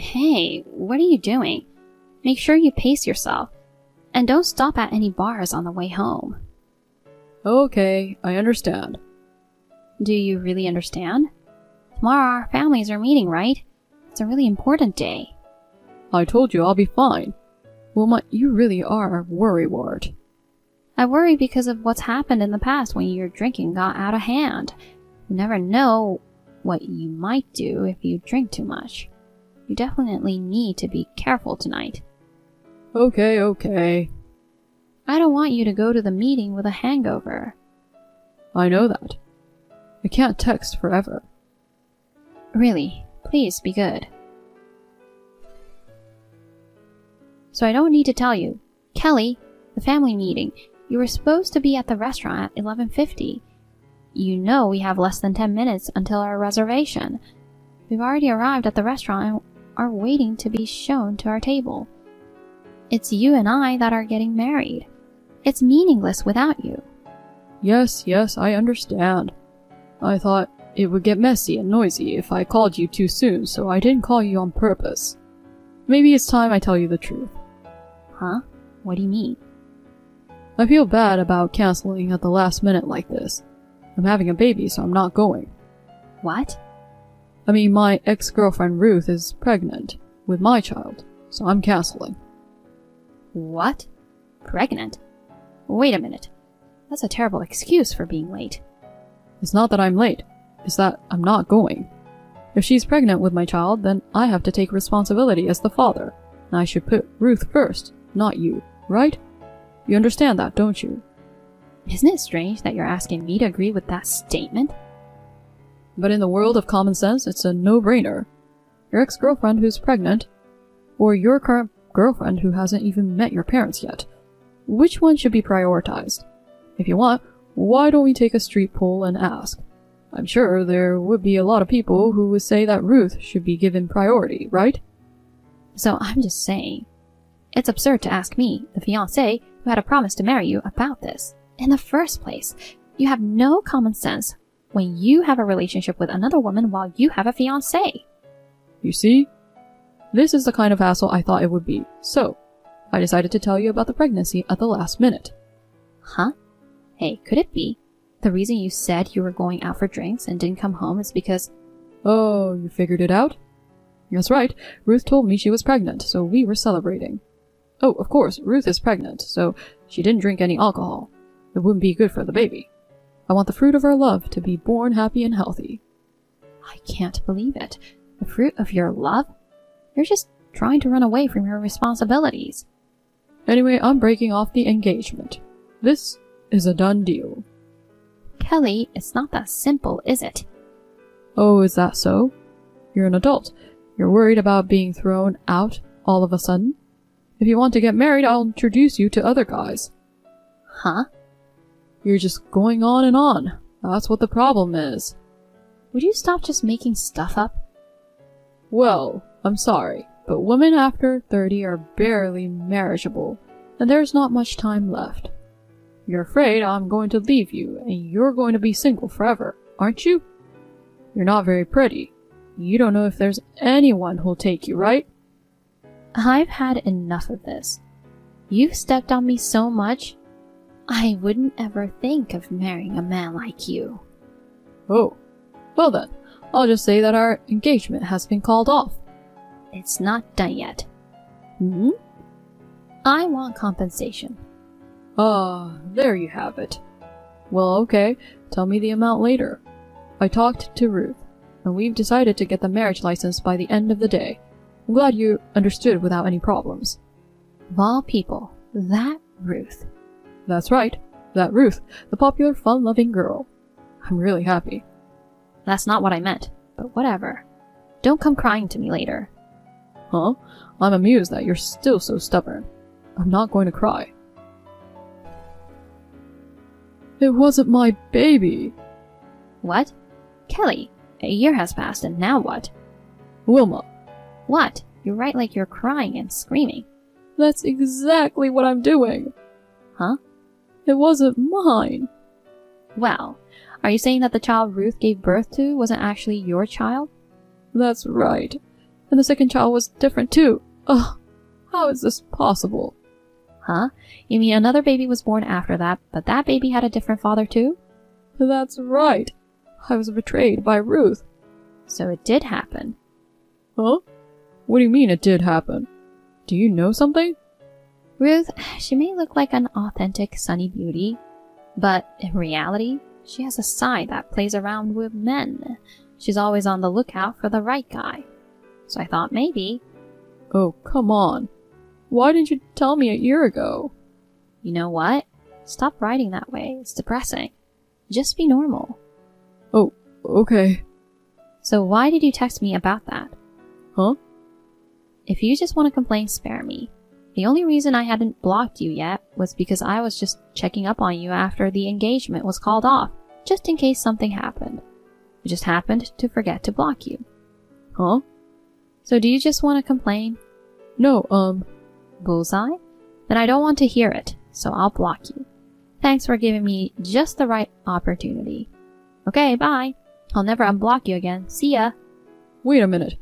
Hey, what are you doing? Make sure you pace yourself. And don't stop at any bars on the way home. Okay, I understand. Do you really understand? Tomorrow our families are meeting, right? It's a really important day. I told you I'll be fine. Wilma, you really are a worrywart. I worry because of what's happened in the past when your drinking got out of hand. You never know what you might do if you drink too much. You definitely need to be careful tonight. Okay. I don't want you to go to the meeting with a hangover. I know that. I can't text forever. Really, please be good. So I don't need to tell you. Kelly, the family meeting. You were supposed to be at the restaurant at 11:50. You know we have less than 10 minutes until our reservation. We've already arrived at the restaurant and are waiting to be shown to our table. It's you and I that are getting married. It's meaningless without you. Yes, I understand. I thought it would get messy and noisy if I called you too soon, so I didn't call you on purpose. Maybe it's time I tell you the truth. Huh? What do you mean? I feel bad about canceling at the last minute like this. I'm having a baby, so I'm not going. What? I mean, my ex-girlfriend Ruth is pregnant with my child, so I'm canceling. What? Pregnant? Wait a minute. That's a terrible excuse for being late. It's not that I'm late. It's that I'm not going. If she's pregnant with my child, then I have to take responsibility as the father, and I should put Ruth first, not you, right? You understand that, don't you? Isn't it strange that you're asking me to agree with that statement? But in the world of common sense, it's a no-brainer. Your ex-girlfriend who's pregnant, or your current girlfriend who hasn't even met your parents yet. Which one should be prioritized? If you want, why don't we take a street poll and ask? I'm sure there would be a lot of people who would say that Ruth should be given priority, right? So I'm just saying, it's absurd to ask me, the fiancée who had a promise to marry you, about this. In the first place, you have no common sense when you have a relationship with another woman while you have a fiancé. You see? This is the kind of hassle I thought it would be, so I decided to tell you about the pregnancy at the last minute. Huh? Hey, could it be the reason you said you were going out for drinks and didn't come home is because... Oh, you figured it out? That's right, Ruth told me she was pregnant, so we were celebrating. Oh, of course, Ruth is pregnant, so she didn't drink any alcohol. It wouldn't be good for the baby. I want the fruit of our love to be born happy and healthy. I can't believe it. The fruit of your love? You're just trying to run away from your responsibilities. Anyway, I'm breaking off the engagement. This is a done deal. Kelly, it's not that simple, is it? Oh, is that so? You're an adult. You're worried about being thrown out all of a sudden? If you want to get married, I'll introduce you to other guys. Huh? You're just going on and on. That's what the problem is. Would you stop just making stuff up? Well, I'm sorry, but women after 30 are barely marriageable, and there's not much time left. You're afraid I'm going to leave you, and you're going to be single forever, aren't you? You're not very pretty. You don't know if there's anyone who'll take you, right? I've had enough of this. You've stepped on me so much, I wouldn't ever think of marrying a man like you. Oh, well then, I'll just say that our engagement has been called off. It's not done yet. Hmm? I want compensation. Ah, there you have it. Well, okay, tell me the amount later. I talked to Ruth, and we've decided to get the marriage license by the end of the day. I'm glad you understood without any problems. Of all people, that Ruth. That's right, that Ruth, the popular, fun-loving girl. I'm really happy. That's not what I meant, but whatever. Don't come crying to me later. Huh? I'm amused that you're still so stubborn. I'm not going to cry. It wasn't my baby. What? Kelly, a year has passed and now what? Wilma. What? You write like you're crying and screaming. That's exactly what I'm doing. Huh? It wasn't mine. Well, are you saying that the child Ruth gave birth to wasn't actually your child? That's right. And the second child was different too. Ugh, how is this possible? Huh? You mean another baby was born after that, but that baby had a different father too? That's right. I was betrayed by Ruth. So it did happen. Huh? What do you mean it did happen? Do you know something? Ruth, she may look like an authentic sunny beauty, but in reality, she has a side that plays around with men. She's always on the lookout for the right guy. So I thought maybe... Oh, come on. Why didn't you tell me a year ago? You know what? Stop writing that way. It's depressing. Just be normal. Oh, okay. So why did you text me about that? Huh? If you just want to complain, spare me. The only reason I hadn't blocked you yet was because I was just checking up on you after the engagement was called off, just in case something happened. I just happened to forget to block you. Huh? So do you just want to complain? No, Bullseye? Then I don't want to hear it, so I'll block you. Thanks for giving me just the right opportunity. Okay, bye. I'll never unblock you again. See ya. Wait a minute.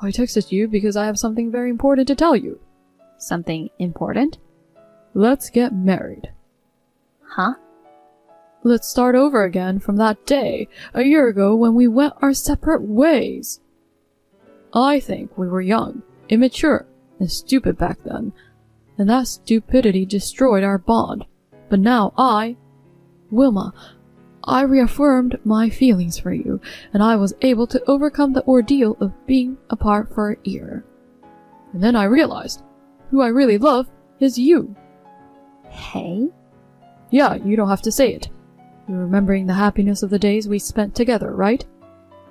I texted you because I have something very important to tell you. Something important? Let's get married. Huh? Let's start over again from that day, a year ago, when we went our separate ways. I think we were young, immature, and stupid back then, and that stupidity destroyed our bond. But now Wilma, I reaffirmed my feelings for you, and I was able to overcome the ordeal of being apart for a year. And then I realized, who I really love is you. Hey? Yeah, you don't have to say it. You're remembering the happiness of the days we spent together, right?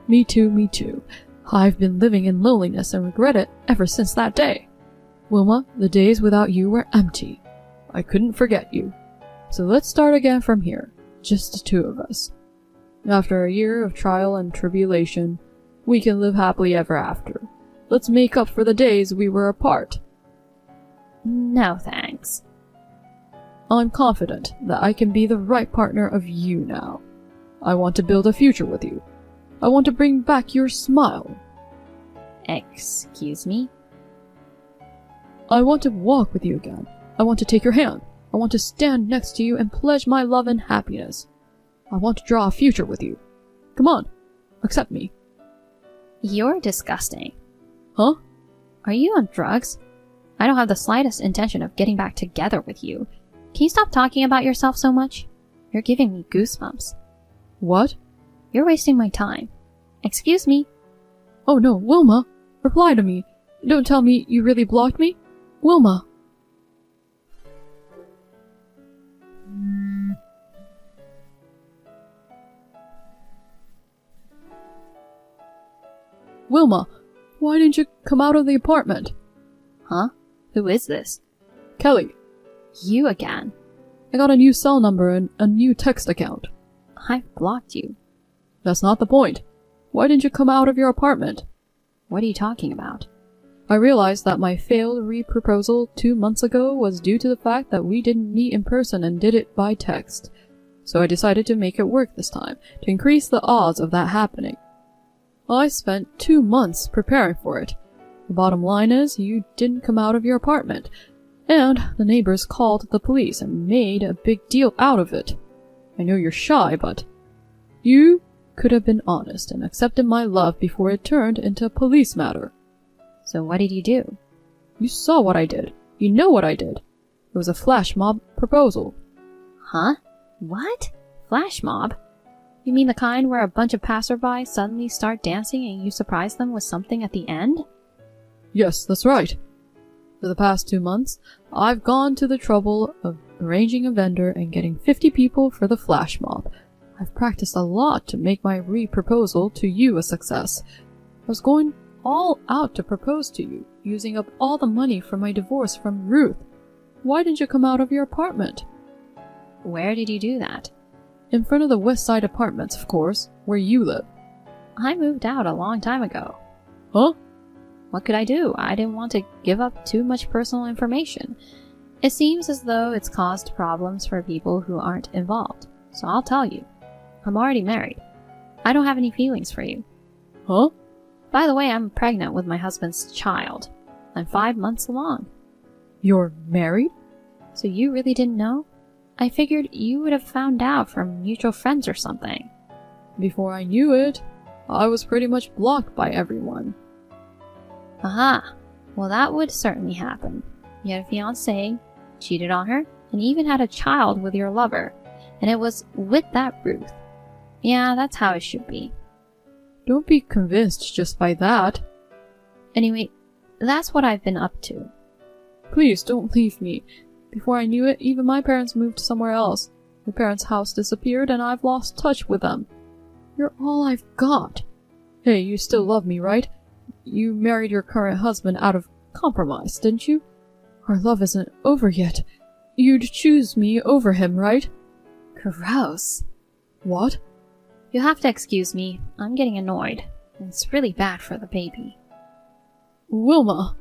Me too, me too. I've been living in loneliness and regret it ever since that day. Wilma, the days without you were empty. I couldn't forget you. So let's start again from here, just the two of us. After a year of trial and tribulation, we can live happily ever after. Let's make up for the days we were apart. No thanks. I'm confident that I can be the right partner of you now. I want to build a future with you. I want to bring back your smile. Excuse me? I want to walk with you again. I want to take your hand. I want to stand next to you and pledge my love and happiness. I want to draw a future with you. Come on, accept me. You're disgusting. Huh? Are you on drugs? I don't have the slightest intention of getting back together with you. Can you stop talking about yourself so much? You're giving me goosebumps. What? You're wasting my time. Excuse me? Oh no, Wilma! Reply to me. Don't tell me you really blocked me. Wilma! Wilma, why didn't you come out of the apartment? Huh? Who is this? Kelly. You again. I got a new cell number and a new text account. I've blocked you. That's not the point. Why didn't you come out of your apartment? What are you talking about? I realized that my failed re-proposal 2 months ago was due to the fact that we didn't meet in person and did it by text. So I decided to make it work this time, to increase the odds of that happening. I spent 2 months preparing for it. The bottom line is, you didn't come out of your apartment, and the neighbors called the police and made a big deal out of it. I know you're shy, but you could have been honest and accepted my love before it turned into a police matter. So what did you do? You saw what I did. You know what I did. It was a flash mob proposal. Huh? What? Flash mob? You mean the kind where a bunch of passersby suddenly start dancing and you surprise them with something at the end? Yes, that's right. For the past 2 months, I've gone to the trouble of arranging a vendor and getting 50 people for the flash mob. I've practiced a lot to make my re-proposal to you a success. I was going all out to propose to you, using up all the money from my divorce from Ruth. Why didn't you come out of your apartment? Where did you do that? In front of the West Side Apartments, of course, where you live. I moved out a long time ago. Huh? What could I do? I didn't want to give up too much personal information. It seems as though it's caused problems for people who aren't involved. So I'll tell you. I'm already married. I don't have any feelings for you. Huh? By the way, I'm pregnant with my husband's child. I'm 5 months along. You're married? So you really didn't know? I figured you would have found out from mutual friends or something. Before I knew it, I was pretty much blocked by everyone. Aha. Well, that would certainly happen. You had a fiancée, cheated on her, and even had a child with your lover. And it was with that Ruth. Yeah, that's how it should be. Don't be convinced just by that. Anyway, that's what I've been up to. Please don't leave me. Before I knew it, even my parents moved somewhere else. My parents' house disappeared and I've lost touch with them. You're all I've got. Hey, you still love me, right? You married your current husband out of compromise, didn't you? Our love isn't over yet. You'd choose me over him, right? Gross. What? You'll have to excuse me. I'm getting annoyed. It's really bad for the baby. Wilma!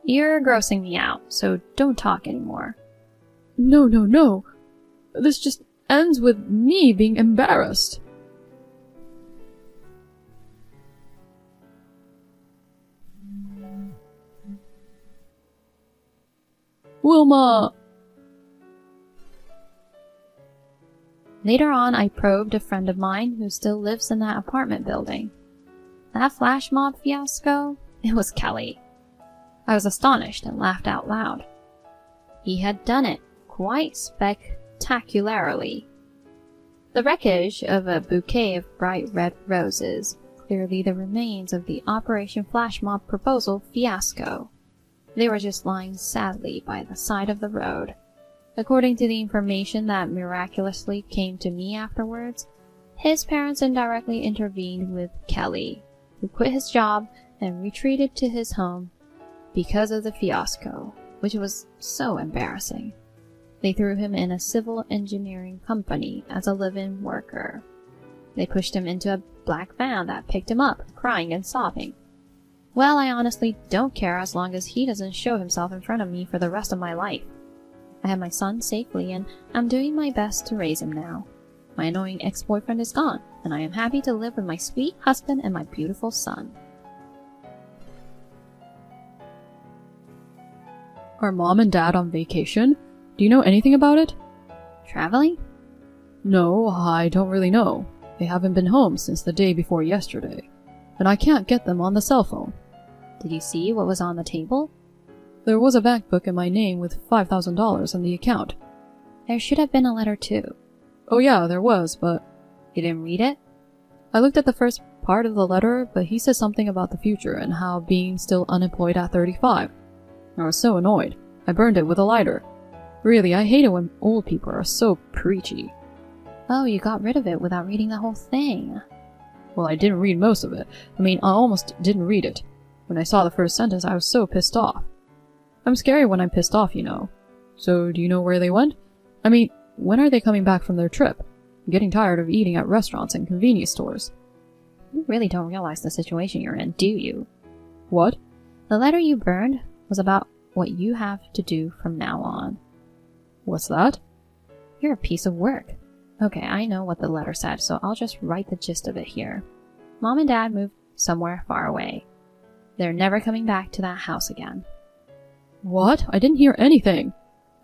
You're grossing me out, so don't talk anymore. No. This just ends with me being embarrassed. Wilma! Later on, I probed a friend of mine who still lives in that apartment building. That flash mob fiasco? It was Kelly. I was astonished and laughed out loud. He had done it quite spectacularly. The wreckage of a bouquet of bright red roses, clearly the remains of the Operation Flash Mob proposal fiasco. They were just lying sadly by the side of the road. According to the information that miraculously came to me afterwards, his parents indirectly intervened with Kelly, who quit his job and retreated to his home because of the fiasco, which was so embarrassing. They threw him in a civil engineering company as a live-in worker. They pushed him into a black van that picked him up, crying and sobbing. Well, I honestly don't care as long as he doesn't show himself in front of me for the rest of my life. I have my son safely, and I'm doing my best to raise him now. My annoying ex-boyfriend is gone, and I am happy to live with my sweet husband and my beautiful son. Are Mom and Dad on vacation? Do you know anything about it? Traveling? No, I don't really know. They haven't been home since the day before yesterday, and I can't get them on the cell phone. Did you see what was on the table? There was a bank book in my name with $5,000 in the account. There should have been a letter too. Oh yeah, there was, but... You didn't read it? I looked at the first part of the letter, but he said something about the future and how being still unemployed at 35. I was so annoyed. I burned it with a lighter. Really, I hate it when old people are so preachy. Oh, you got rid of it without reading the whole thing. Well, I didn't read most of it. I almost didn't read it. When I saw the first sentence, I was so pissed off. I'm scary when I'm pissed off, you know. So, do you know where they went? When are they coming back from their trip? I'm getting tired of eating at restaurants and convenience stores. You really don't realize the situation you're in, do you? What? The letter you burned was about what you have to do from now on. What's that? You're a piece of work. Okay, I know what the letter said, so I'll just write the gist of it here. Mom and Dad moved somewhere far away. They're never coming back to that house again. What? I didn't hear anything.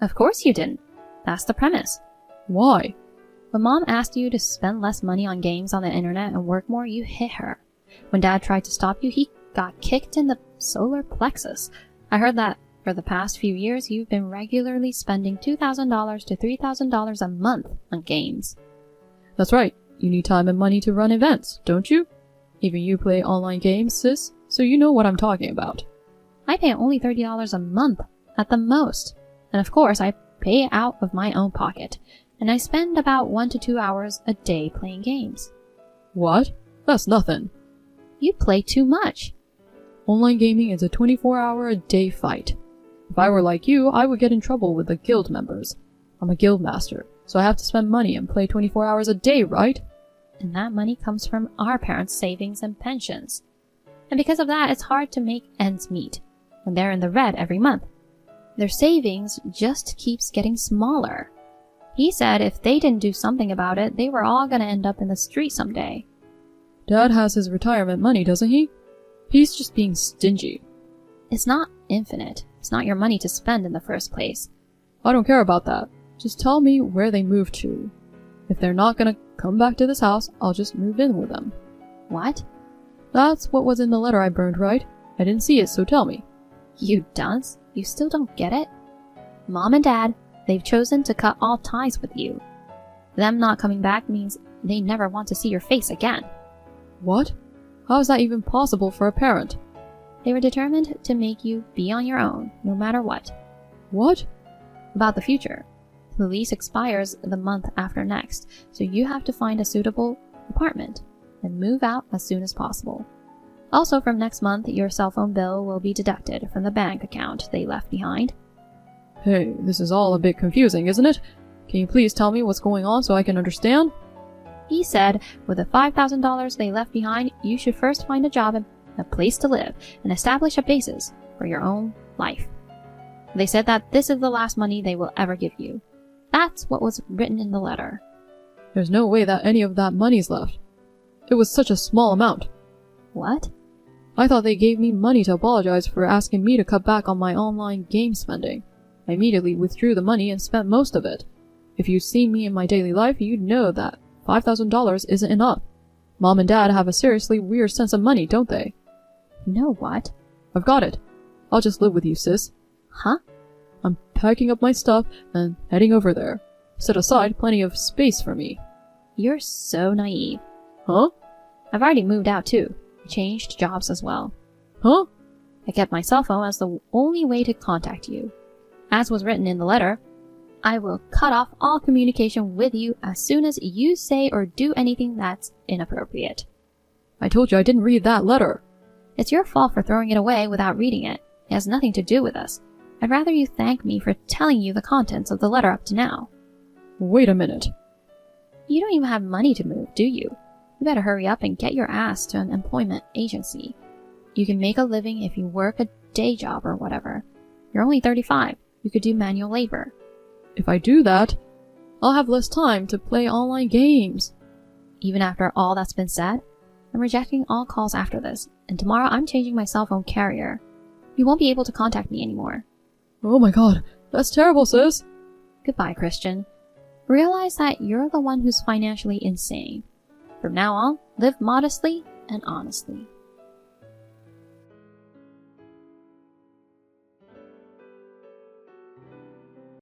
Of course you didn't. That's the premise. Why? When Mom asked you to spend less money on games on the internet and work more, you hit her. When Dad tried to stop you, he got kicked in the solar plexus. I heard that for the past few years, you've been regularly spending $2,000 to $3,000 a month on games. That's right. You need time and money to run events, don't you? Even you play online games, sis, so you know what I'm talking about. I pay only $30 a month, at the most. And of course, I pay out of my own pocket. And I spend about 1 to 2 hours a day playing games. What? That's nothing. You play too much. Online gaming is a 24-hour-a-day fight. If I were like you, I would get in trouble with the guild members. I'm a guild master, so I have to spend money and play 24 hours a day, right? And that money comes from our parents' savings and pensions. And because of that, it's hard to make ends meet. And they're in the red every month. Their savings just keeps getting smaller. He said if they didn't do something about it, they were all gonna end up in the street someday. Dad has his retirement money, doesn't he? He's just being stingy. It's not infinite. It's not your money to spend in the first place. I don't care about that. Just tell me where they moved to. If they're not gonna come back to this house, I'll just move in with them. What? That's what was in the letter I burned, right? I didn't see it, so tell me. You dunce? You still don't get it? Mom and Dad, they've chosen to cut all ties with you. Them not coming back means they never want to see your face again. What? How is that even possible for a parent? They were determined to make you be on your own, no matter what. What? About the future. The lease expires the month after next, so you have to find a suitable apartment and move out as soon as possible. Also, from next month, your cell phone bill will be deducted from the bank account they left behind. Hey, this is all a bit confusing, isn't it? Can you please tell me what's going on so I can understand? He said, with the $5,000 they left behind, you should first find a job and a place to live and establish a basis for your own life. They said that this is the last money they will ever give you. That's what was written in the letter. There's no way that any of that money's left. It was such a small amount. What? I thought they gave me money to apologize for asking me to cut back on my online game spending. I immediately withdrew the money and spent most of it. If you'd seen me in my daily life, you'd know that $5,000 isn't enough. Mom and Dad have a seriously weird sense of money, don't they? You know what? I've got it. I'll just live with you, sis. Huh? I'm packing up my stuff and heading over there. Set aside plenty of space for me. You're so naive. Huh? I've already moved out too. I changed jobs as well. Huh? I kept my cell phone as the only way to contact you. As was written in the letter, I will cut off all communication with you as soon as you say or do anything that's inappropriate. I told you I didn't read that letter. It's your fault for throwing it away without reading it. It has nothing to do with us. I'd rather you thank me for telling you the contents of the letter up to now. Wait a minute. You don't even have money to move, do you? You better hurry up and get your ass to an employment agency. You can make a living if you work a day job or whatever. You're only 35. You could do manual labor. If I do that, I'll have less time to play online games. Even after all that's been said, I'm rejecting all calls after this, and tomorrow I'm changing my cell phone carrier. You won't be able to contact me anymore. Oh my god, that's terrible, sis. Goodbye, Christian. Realize that you're the one who's financially insane. From now on, live modestly and honestly.